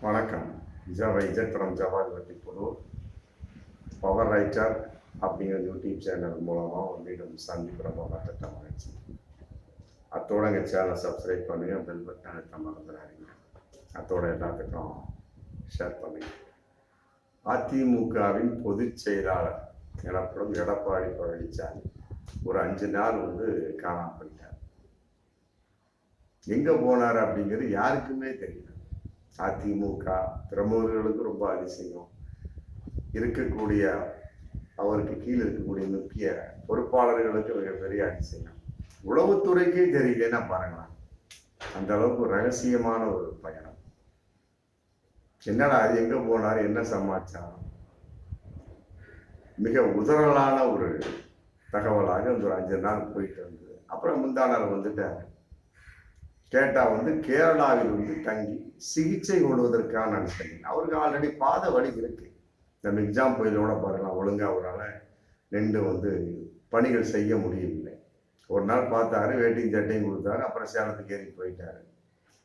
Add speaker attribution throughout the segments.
Speaker 1: வணக்கம். Z from Javad வட்டிப்புதூர். Power writer அப்படிங்கிற YouTube channel மூலமாக மீண்டும் சந்திப்பு ரொம்ப மகிழ்ச்சி. அத்தோட எங்கள் சேனலை சப்ஸ்கிரைப் பண்ணுங்க, பெல் பட்டன் அழுத்த மறந்துடாதீங்க. அத்தோட எல்லாத்துக்கும் ஷேர் பண்ணுங்க. அதிமுகவின் பொதுச் செயலாளர் எனப்படும் எடப்பாடி பழனிசாமி ஒரு 5 நாள் காணாமல் போயிட்டார். எங்க போனார் அப்படிங்கிறது யாருக்குமே தெரியல. அதிமுக பிரமுகர்களுக்கு ரொம்ப அதிசயம், இருக்கக்கூடிய அவருக்கு கீழே இருக்கக்கூடிய முக்கிய பொறுப்பாளர்களுக்கு மிகப்பெரிய அதிசயம். உளவுத்துறைக்கே தெரியலன்னா பாருங்களேன், அந்த அளவுக்கு ரகசியமான ஒரு பயணம். என்னடா அது, எங்க போனார், என்ன சமாச்சாரம்? மிக உதறலான ஒரு தகவலாக அந்த ஒரு 5 நாள் போயிட்டு இருந்தது. அப்புறம் முந்தா நாள் வந்துட்டாரு. கேட்டா கேரளாவில் தங்கி சிகிச்சை கொள்வதற்கான அனுசரிங்க. அவருக்கு ஆல்ரெடி பாத வலி இருக்கு. நம்ம எக்ஸாம் புயலோட பாருக்கலாம், ஒழுங்கா அவரால் நின்று பணிகள் செய்ய முடியவில்லை. ஒரு நாள் பார்த்தாரு, வேட்டியும் சட்டையும் கொடுத்தாரு, அப்புறம் சேலத்துக்கு ஏறி போயிட்டாரு.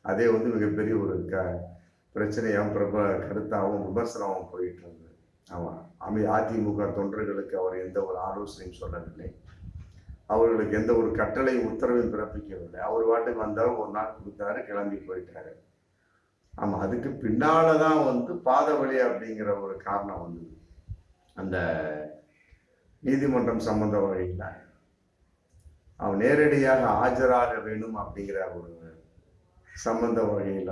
Speaker 1: அதே மிகப்பெரிய ஒரு பிரச்சனையாகவும் கருத்தாகவும் விமர்சனமாகவும் போயிட்டு இருந்தது. ஆமாம், அதிமுக தொண்டர்களுக்கு அவர் எந்த ஒரு ஆலோசனையும் சொல்லவில்லை, அவர்களுக்கு எந்த ஒரு கட்டளை உத்தரவையும் பிறப்பிக்கவில்லை. அவர் வாட்டுக்கு வந்தாலும் ஒரு நாள் கொடுத்தாரு, கிளம்பி போயிட்டாரு. ஆமா, அதுக்கு பின்னாலதான் பாத வலி அப்படிங்கிற ஒரு காரணம் வந்தது. அந்த நீதிமன்றம் சம்பந்த வகையில் அவன் நேரடியாக ஆஜராக வேணும் அப்படிங்கிற ஒரு சம்பந்த வகையில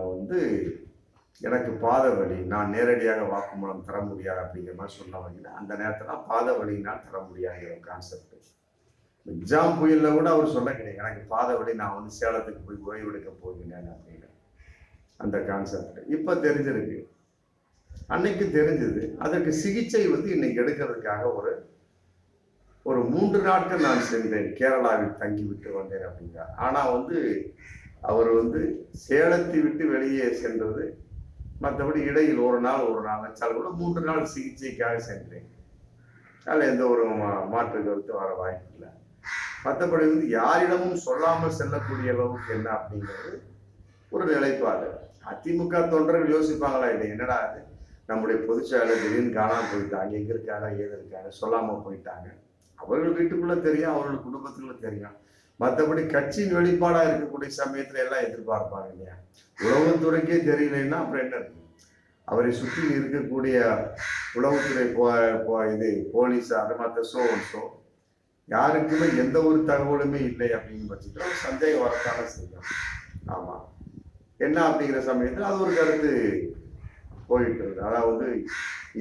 Speaker 1: எனக்கு பாத வலி, நான் நேரடியாக வாக்குமூலம் தர முடியாது அப்படிங்கிற மாதிரி சொன்ன வகையில் அந்த நேரத்தில் பாத வலினால் தர முடியாதுங்கிற ஒரு கான்செப்ட். எக்ஸாம் புயல்ல கூட அவர் சொல்ல கிடையாது, எனக்கு பாத வலி, நான் சேலத்துக்கு போய் ஓய்வு எடுக்க போகிறேன் அப்படின்னு அந்த கான்செப்ட் இப்ப தெரிஞ்சிருக்கு. அன்னைக்கு தெரிஞ்சது. அதற்கு சிகிச்சை இன்னைக்கு எடுக்கிறதுக்காக ஒரு 3 நாட்கள் நான் சென்றேன், கேரளாவில் தங்கி விட்டு வந்தேன் அப்படிங்கிறார். ஆனா அவர் சேலத்தை விட்டு வெளியே சென்றது, மற்றபடி இடையில் ஒரு நாள் வச்சால் கூட 3 நாள் சிகிச்சைக்காக சென்றேன். அதில் எந்த ஒரு மாற்று கருத்து வர வாய்ப்பு இல்லை. மற்றபடி யாரிடமும் சொல்லாமல் செல்லக்கூடிய அளவுக்கு என்ன அப்படிங்கிறது ஒரு நிலைப்பாடு. அதிமுக தொண்டர்கள் யோசிப்பாங்களா இல்லை, என்னடா அது, நம்முடைய பொதுச் செயலாளர் திடீர்னு காணாமல் போயிட்டாங்க, எங்க இருக்காங்க ஏது இருக்காங்க சொல்லாம போயிட்டாங்க. அவர்கள் வீட்டுக்குள்ள தெரியும், அவர்கள் குடும்பத்துக்குள்ள தெரியும். மற்றபடி கட்சியின் வெளிப்பாடா இருக்கக்கூடிய சமயத்துல எல்லாம் எதிர்பார்ப்பாங்க இல்லையா. உளவுத்துறைக்கே தெரியலைன்னா அப்புறம் என்ன இருக்கு? அவரை சுற்றி இருக்கக்கூடிய உளவுத்துறை போலீஸார் மற்ற சோ யாருக்குமே எந்த ஒரு தகவலுமே இல்லை அப்படின்னு பட்சத்தில் சந்தேகம் வரத்தான செய்யும். ஆமா, என்ன அப்படிங்கிற சமயத்தில் அது ஒரு கருத்து போயிட்டு இருக்கு. அதாவது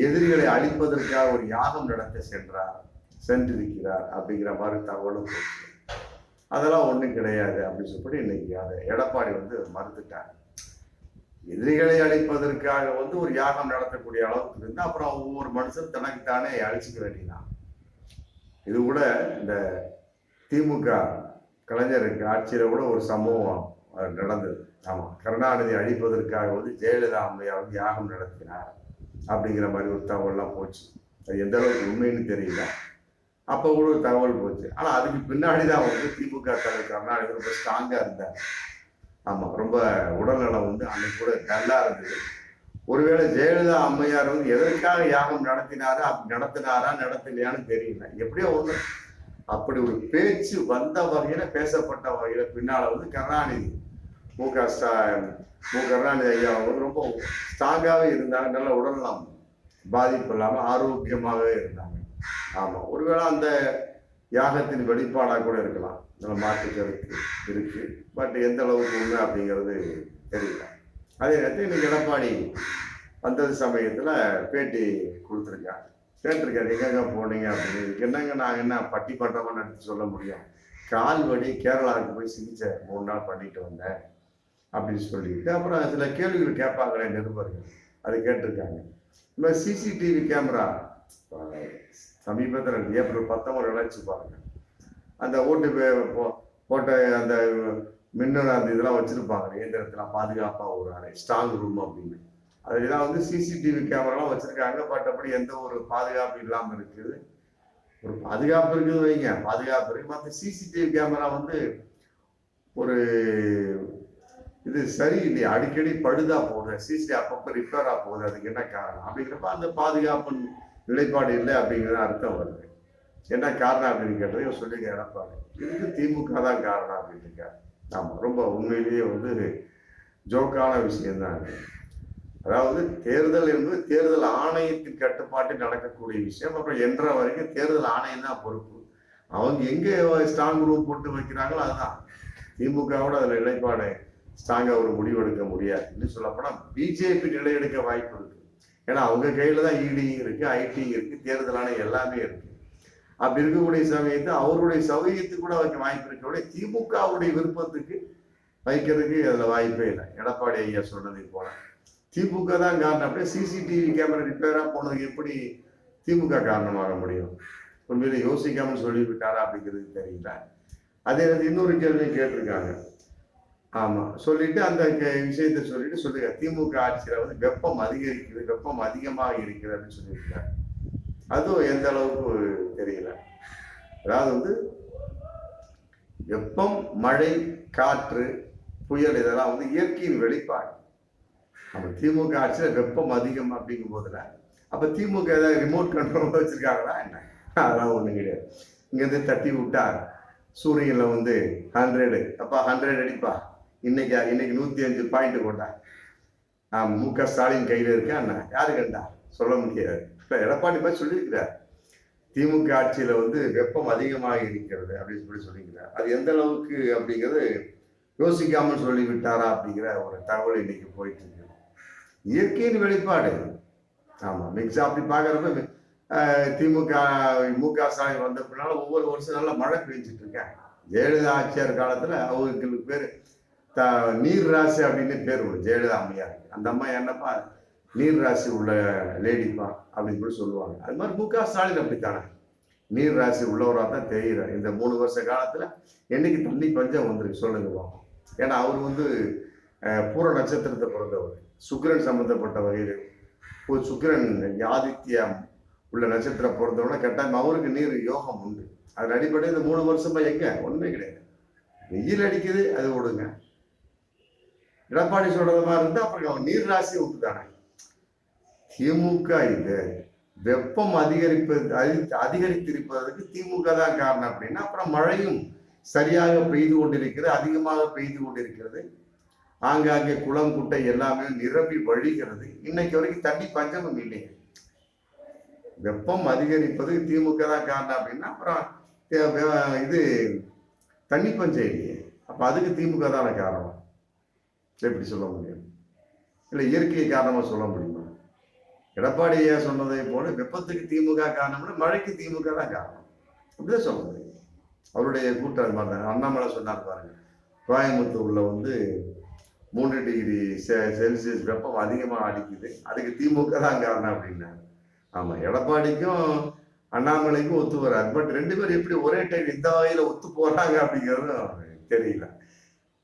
Speaker 1: எதிரிகளை அழிப்பதற்காக ஒரு யாகம் நடத்த சென்றிருக்கிறார் அப்படிங்கிற மாதிரி தகவலும் போச்சு. அதெல்லாம் ஒண்ணும் கிடையாது அப்படின்னு சொல்லி இன்னைக்கு அதை எடப்பாடி மறுத்துட்டாங்க. எதிரிகளை அழிப்பதற்காக ஒரு யாகம் நடத்தக்கூடிய அளவுக்கு இருந்து அப்புறம் ஒவ்வொரு மனுஷன் தனக்குத்தானே அழிச்சுக்க வேண்டியதான். இது கூட இந்த திமுக கலைஞருக்கு ஆட்சியில கூட ஒரு சம்பவம் நடந்தது. ஆமா, கருணாநிதி அழிப்பதற்காக ஜெயலலிதா அம்மையார் யாகம் நடத்தினார் அப்படிங்கிற மாதிரி ஒரு தகவல்லாம் போச்சு. அது எந்த அளவுக்கு உண்மைன்னு தெரியல. அப்ப கூட ஒரு தகவல் போச்சு. ஆனா அதுக்கு பின்னாடிதான் திமுக தலைவர் கருணாநிதி ரொம்ப ஸ்ட்ராங்கா இருந்தார். ஆமா, ரொம்ப உடல்நலம் அன்னைக்கு கூட நல்லா இருந்தது. ஒருவேளை ஜெயலலிதா அம்மையார் எதற்காக யாகம் நடத்தினாரா நடத்தலையான்னு தெரியல. எப்படியோ அப்படி ஒரு பேச்சு வந்த வகையில, பேசப்பட்ட வகையில பின்னால கருணாநிதி கருணாநிதி ஐயா ரொம்ப ஸ்ட்ராங்காவே இருந்தாங்க. நல்ல உடல்நலம் பாதிப்பு இல்லாம ஆரோக்கியமாகவே இருந்தாங்க. ஆமா, ஒருவேளை அந்த யாகத்தின் வெளிப்பாடாக கூட இருக்கலாம், நல்ல மாற்று கருத்து இருக்கு. பட் எந்த அளவுக்கு உண்மை அப்படிங்கிறது தெரியல. அதே நேரத்தில் இன்னைக்கு எடப்பாடி வந்தது சமயத்துல பேட்டி கொடுத்துருக்காரு. கேட்டிருக்காரு, எங்கெங்க போனீங்க அப்படின்னு. என்னங்க, நாங்க என்ன பட்டி பட்டமா நடத்தி சொல்ல முடியும், கால் வலி கேரளாவுக்கு போய் சிகிச்சை 3 நாள் பண்ணிட்டு வந்தேன் அப்படின்னு சொல்லிட்டு அப்புறம் சில கேள்விகள் கேட்பாங்களே நிருபர்கள், அது கேட்டிருக்காங்க. இந்த மாதிரி சிசிடிவி கேமரா சமீபத்தில் ஏப்ரல் 19 இழைச்சி பாருங்க, அந்த ஓட்டு போட்ட அந்த மின்னணு அந்த இதெல்லாம் வச்சிருப்பாங்க இயந்திரத்தெல்லாம் பாதுகாப்பா ஒரு அறை, ஸ்ட்ராங் ரூம் அப்படின்னு. அதெல்லாம் சிசிடிவி கேமராலாம் வச்சிருக்காங்க. பட் அப்படி எந்த ஒரு பாதுகாப்பு இல்லாம இருக்குது. ஒரு பாதுகாப்பு இருக்குது வைங்க, பாதுகாப்பு இருக்கு. மற்ற சிசிடிவி கேமரா ஒரு இது சரியில்லையா, அடிக்கடி பழுதா போகுது, சிசி அப்பப்போ ரிப்பேரா போகுது, அதுக்கு என்ன காரணம் அப்படிங்கிறப்ப அந்த பாதுகாப்பு நிலைப்பாடு இல்லை அப்படிங்கிறது அர்த்தம் வருது. என்ன காரணம் அப்படின்னு கேட்டது இவன் சொல்லிக்க எடப்பாடி இதுக்கு திமுக தான் காரணம் அப்படின்னு இருக்காரு. ஆமா, ரொம்ப உண்மையிலேயே வந்து ஜோக்கான விஷயம்தான். அதாவது தேர்தல் என்பது தேர்தல் ஆணையத்தின் கட்டுப்பாட்டில் நடக்கக்கூடிய விஷயம். அப்புறம் என்ற வரைக்கும் தேர்தல் ஆணையம் தான் பொறுப்பு. அவங்க எங்க ஸ்ட்ராங் ரூம் போட்டு வைக்கிறாங்களோ அதுதான். திமுகவோட அதுல நிலைப்பாடு ஸ்ட்ராங்கா ஒரு முடிவு எடுக்க முடியாது. இன்னும் சொல்லப்போனா பிஜேபி நிலை எடுக்க வாய்ப்பு இருக்கு. ஏன்னா அவங்க கையில தான் இடி இருக்கு, ஐடி இருக்கு, தேர்தல் ஆணையம் எல்லாமே இருக்கு. அப்படி இருக்கக்கூடிய சமயத்தை அவருடைய சௌகரியத்துக்கு கூட வைக்க வாய்ப்பு இருக்கக்கூடிய திமுகவுடைய விருப்பத்துக்கு வைக்கிறதுக்கு அதுல வாய்ப்பே இல்லை. எடப்பாடி ஐயா சொன்னதை போல திமுக தான் காரணம். அப்படியே சிசிடிவி கேமரா ரிப்பேரா போனதுக்கு எப்படி திமுக காரணமாக முடியும்? உண்மையில யோசிக்காமல் சொல்லிவிட்டாரா அப்படிங்கிறது தெரியல. அதே இன்னொரு கேள்வியும் கேட்டிருக்காங்க. ஆமா, சொல்லிட்டு அந்த விஷயத்த சொல்லிட்டு சொல்லுங்க, திமுக ஆட்சியில வந்து வெப்பம் அதிகரிக்குது, வெப்பம் அதிகமாக இருக்குது அப்படின்னு சொல்லியிருக்காங்க. அதுவும் எந்த அளவுக்கு தெரியல. அதாவது வந்து வெப்பம், மழை, காற்று, புயல் இதெல்லாம் வந்து இயற்கையின் வெளிப்பாடு. நம்ம திமுக ஆட்சியில வெப்பம் அதிகம் அப்படிங்கும் போதுல அப்ப திமுக ஏதாவது ரிமோட் கண்ட்ரோல் வச்சிருக்காங்களா என்ன? அதெல்லாம் ஒண்ணும் கிடையாது. இங்க இருந்து தட்டி விட்டா சூரியன்ல வந்து 100, அப்பா 100 அடிப்பா, இன்னைக்கு 105 பாயிண்ட் கொண்டா. மு.க. ஸ்டாலின் கையில இருக்கா என்ன? யாரு கண்டா? சொல்ல முடியாது. இப்ப எடப்பாடி மாதிரி சொல்லியிருக்கிறார், திமுக ஆட்சியில வந்து வெப்பம் அதிகமாக இருக்கிறது அப்படின்னு சொல்லியிருக்கிறார். அது எந்த அளவுக்கு அப்படிங்கிறது யோசிக்காமல் சொல்லிவிட்டாரா அப்படிங்கிற ஒரு தகவல் இன்னைக்கு போயிட்டு இருக்கு. இயற்கையின் வெளிப்பாடு. ஆமா, மிக்ஸா அப்படி பாக்குறப்ப திமுக மு.க. ஸ்டாலின் வந்த பின்னால ஒவ்வொரு வருஷம் நல்லா மழை பெஞ்சிட்டு இருக்கேன். ஜெயலலிதா ஆட்சியார் காலத்துல அவங்களுக்கு பேரு நீர் ராசி அப்படின்னு பேர் உண்டு. ஜெயலலிதா அம்மையார், அந்த அம்மா என்னப்பா நீர் ராசி உள்ள லேடிப்பா அப்படின்னு கூட சொல்லுவாங்க. அது மாதிரி மு.க. ஸ்டாலின் அப்படித்தானே நீர் ராசி உள்ளவராக தான் தெரியுறாரு. இந்த 3 வருஷ காலத்துல என்னைக்கு தண்ணி பஞ்சம் வந்துருக்கு சொல்லுங்க பார்ப்போம். ஏன்னா அவர் வந்து பூர நட்சத்திரத்தை பிறந்தவர், சுக்கிரன் சம்பந்தப்பட்ட வகையில் சுக்கிரன் ஆதித்யம் உள்ள நட்சத்திரம் பிறந்தவொடனே கட்டாயம் அவருக்கு நீர் யோகம் உண்டு. அதன் அடிப்படையில் இந்த 3 வருஷமா எங்க ஒண்ணுமே கிடையாது. வெயில் அடிக்குது, அது விடுங்க. எடப்பாடி சொல்றது மாதிரி இருந்தா அப்புறம் அவன் நீர் ராசி விட்டுதானே. திமுக இது வெப்பம் அதிகரித்திருப்பதற்கு திமுக தான் காரணம் அப்படின்னா அப்புறம் மழையும் சரியாக பெய்து கொண்டிருக்கிறது, அதிகமாக பெய்து கொண்டிருக்கிறது. ஆங்காங்கே குளம் குட்டை எல்லாமே நிரம்பி வழிகிறது. இன்னைக்கு வரைக்கும் தண்ணி பஞ்சமும் இல்லைங்க. வெப்பம் அதிகரிப்பது திமுக தான் காரணம் அப்படின்னா அப்புறம் இது தண்ணி பஞ்சம் இல்லையே. அப்ப அதுக்கு திமுக தான காரணம். எப்படி சொல்ல முடியும்? இல்லை இயற்கை காரணமா சொல்ல முடியுமா? எடப்பாடி ஐயா சொன்னதை போல வெப்பத்துக்கு திமுக காரணம்னா மழைக்கு திமுக தான் காரணம் அப்படிதான் சொல்ல முடியும். அவருடைய கூட்டம் அது மாதிரி தான். அண்ணாமலை சொன்னார் பாருங்க, கோயம்புத்தூர்ல வந்து 3 டிகிரி செல்சியஸ் வெப்பம் அதிகமாக அடிக்குது, அதுக்கு திமுக தான் காரணம் அப்படின்னாரு. ஆமா, எடப்பாடிக்கும் அண்ணாமலைக்கும் ஒத்து வராது. பட் 2 பேரும் எப்படி ஒரே டைம் இந்த வகையில ஒத்து போறாங்க அப்படிங்கிறதும் தெரியல.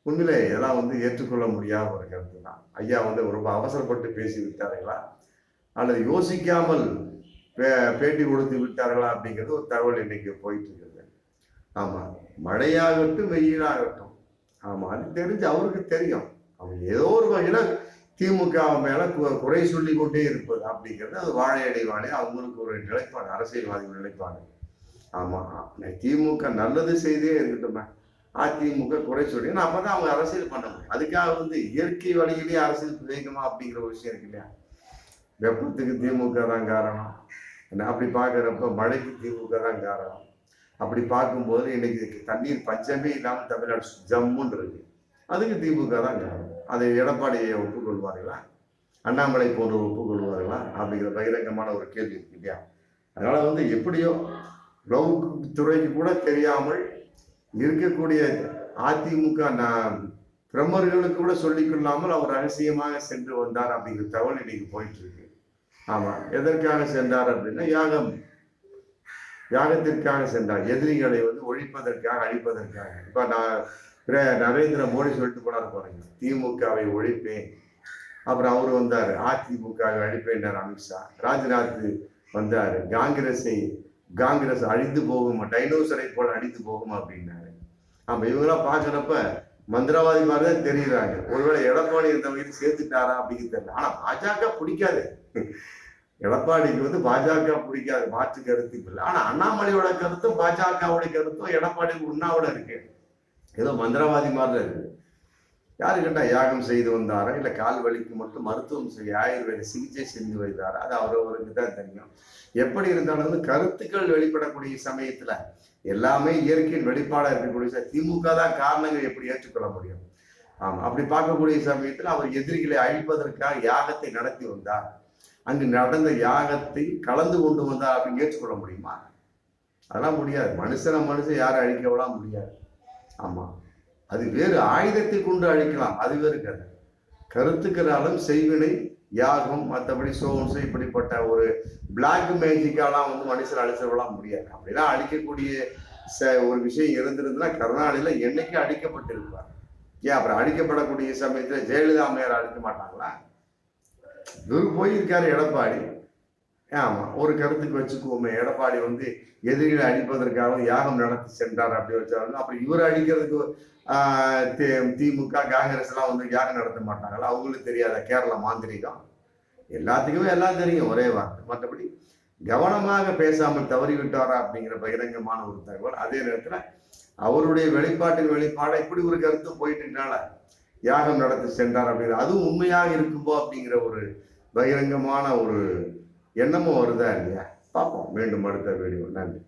Speaker 1: உண்மையிலே இதெல்லாம் வந்து ஏற்றுக்கொள்ள முடியாத ஒரு கருத்து தான். ஐயா வந்து ரொம்ப அவசரப்பட்டு பேசி விட்டார்களா அல்லது யோசிக்காமல் பேட்டி கொடுத்து விட்டார்களா அப்படிங்கிறது ஒரு தகவல் இன்னைக்கு போயிட்டு இருக்குது. ஆமா, மழையாகட்டும் வெயிலாகட்டும், ஆமா அது தெரிஞ்சு அவருக்கு தெரியும். அவங்க ஏதோ ஒரு வகையில திமுக மேல குறை சொல்லி கொண்டே இருப்பது அப்படிங்கிறது அது வாழையடி வாழை அவங்களுக்கு ஒரு நிலைப்பாடு, அரசியல்வாதிகள் நிலைப்பாடு. ஆமா, திமுக நல்லது செய்தே இருக்கட்டுமே, அதிமுக குறை சொல்லி அப்பதான் அவங்க அரசியல் பண்ண முடியும். அதுக்காக வந்து இயற்கை வழியிலேயே அரசியல் பிழைக்குமா அப்படிங்கிற ஒரு விஷயம் இருக்கு இல்லையா? வெப்பத்துக்கு திமுக தான் காரணம். அப்படி பார்க்குறப்ப மழைக்கு திமுக தான் காரணம். அப்படி பார்க்கும்போது இன்னைக்கு தண்ணீர் பஞ்சமே இல்லாமல் தமிழ்நாடு ஜம்முன்னு இருக்கு, அதுக்கு திமுக தான் காரணம். அதை எடப்பாடியை ஒப்புக்கொள்வார்களா, அண்ணாமலை போன்ற ஒப்புக்கொள்வார்களா அப்படிங்கிற பகிரங்கமான ஒரு கேள்வி இருக்கு இல்லையா? அதனால வந்து எப்படியோ உளவு துறைக்கு கூட தெரியாமல் இருக்கக்கூடிய அதிமுக பிரமுகர்களுக்கு கூட சொல்லிக் கொள்ளாமல் அவர் ரகசியமாக சென்று வந்தார் அப்படிங்கிற தகவல் இன்னைக்கு போயிட்டு இருக்கு. ஆமா, எதற்காக சென்றார் அப்படின்னா யாகத்திற்காக சென்றார், எதிரிகளை வந்து ஒழிப்பதற்காக, அழிப்பதற்காக. இப்ப நரேந்திர மோடி சொல்லிட்டு போனார் பாருங்க, திமுகவை ஒழிப்பேன். அப்புறம் அவர் வந்தாரு, அதிமுகவை அழிப்பேன் அமித்ஷா. ராஜ்நாத் வந்தாரு, காங்கிரஸ் அழிந்து போகும், டைனோசரை போல அழிந்து போகும் அப்படின்னாரு. ஆமா, இவங்கெல்லாம் பாக்குறப்ப மந்திரவாதி மாதிரி தான் தெரியுறாங்க. ஒருவேளை எடப்பாடி இந்த வகையில் சேர்த்துட்டாரா அப்படிங்கிறது தெரியல. ஆனா பாஜக பிடிக்காது. எடப்பாடிக்கு வந்து பாஜக பிடிக்காது, மாற்று கருத்து இல்லை. ஆனா அண்ணாமலையோட கருத்தும் பாஜகவுடைய கருத்தும் எடப்பாடி உண்ணாவோட இருக்கு. ஏதோ மந்திரவாதி மாதிரி தான் இருக்கு. யாரு கேட்டா யாகம் செய்து வந்தாரா, இல்ல கால் வலிக்கு மட்டும் மருத்துவம் செய்ய ஆயுர்வேத சிகிச்சை செஞ்சு வைத்தாரா, அது அவரவருக்கு தான் தெரியும். எப்படி இருந்தாலும் கருத்துக்கள் வெளிப்படக்கூடிய சமயத்துல எல்லாமே இயற்கையின் வெளிப்பாடா இருக்கக்கூடிய திமுக தான் காரணங்கள் எப்படி ஏற்றுக்கொள்ள முடியும்? ஆமா, அப்படி பார்க்கக்கூடிய சமயத்துல அவர் எதிரிகளை அழிப்பதற்காக யாகத்தை நடத்தி வந்தார், அங்கு நடந்த யாகத்தை கலந்து கொண்டு வந்தார் அப்படின்னு ஏற்றுக்கொள்ள முடியுமா? அதெல்லாம் முடியாது. மனுஷன் யாரும் அழிக்கலாம் முடியாது. ஆமா, அது வேறு ஆயுதத்தை கொண்டு அழிக்கலாம், அது வேறு கதை. கருத்துக்களாலும் செய்வினை யாகம் மற்றபடி சோன்ஸ் இப்படிப்பட்ட ஒரு பிளாக் மேஜிக்காலாம் வந்து மனுஷன் அழிச்சிடலாம் முடியாது. அப்படிலாம் அழிக்கக்கூடிய ஒரு விஷயம் இருந்திருந்தா கருணாநிதியில என்னைக்கு அழிக்கப்பட்டிருப்பார். ஏன் அப்புறம் அழிக்கப்படக்கூடிய சமயத்துல ஜெயலலிதா அம்மையார் அழிக்க மாட்டாங்களா? இவரு போயிருக்காரு எடப்பாடி. ஆமா, ஒரு கருத்துக்கு வச்சுக்குவோமே, எடப்பாடி வந்து எதிரிகளை அழிப்பதற்காக யாகம் நடத்தி சென்றார் அப்படி வச்சாலும், அப்புறம் இவர் அழிக்கிறதுக்கு திமுக காங்கிரஸ் எல்லாம் வந்து யாகம் நடத்த மாட்டாங்களா? அவங்களுக்கு தெரியாத கேரளா மாந்திரிகம்? எல்லாத்துக்குமே எல்லாம் தெரியும், ஒரே வார்த்தை. மற்றபடி கவனமாக பேசாமல் தவறிவிட்டாரா அப்படிங்கிற பகிரங்கமான ஒரு தகவல். அதே நேரத்துல அவருடைய வெளிப்பாட்டின் வெளிப்பாடை இப்படி ஒரு கருத்து போயிட்டுனால யாகம் நடத்தி சென்றார் அப்படிங்கிற அதுவும் உண்மையாக இருக்கும்போ அப்படிங்கிற ஒரு பகிரங்கமான ஒரு எண்ணமும் வருதா இல்லையா? பார்ப்போம் மீண்டும் அடுத்த வீடியோ. நன்றி.